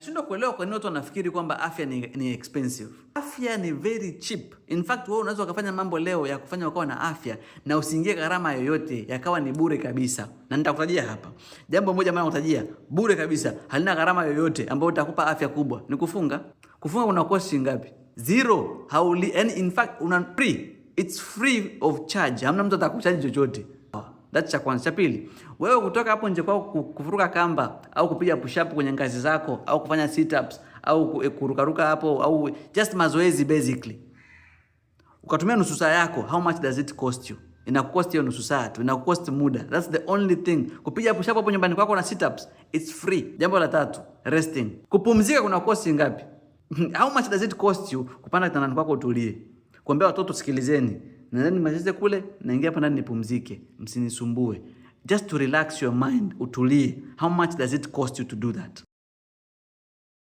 Shindwa kuelewa kwa nini watu wanafikiri kwamba afya ni expensive. Afya ni very cheap. In fact, wewe unaweza ukafanya mambo leo ya kufanya ukawa na afya na usiingie gharama yoyote, yakawa ni bure kabisa. Na nitakutajia hapa. Jambo moja maana nitakutajia bure kabisa, halina gharama yoyote ambayo itakupa afya kubwa. Ni kufunga. Kufunga kuna cost ngapi? Zero. And in fact una free. It's free of charge. Hamna mtu atakucharge chochote. That's cha kwanza. Cha pili, wewe kutoka hapo nje kwao kufuruka kamba au kupiga push up kwenye ngazi zako au kufanya sit ups au kurukaruka hapo au just mazoezi basically, ukatumia nusu saa yako, how much does it cost you? Inakukost hiyo nusu saa tu, inakukost muda. That's the only thing. Kupiga push up hapo nyumbani kwako na sit ups, it's free. Jambo la tatu, resting. Kupumzika kuna cost ngapi? How much does it cost you kupanda kitandani kwako utulie? Kuambia watoto sikilizeni, nendeni macheze kule, naingia hapa ndani nipumzike, msinisumbue. Just to relax your mind, utulie. How much does it cost you to do that?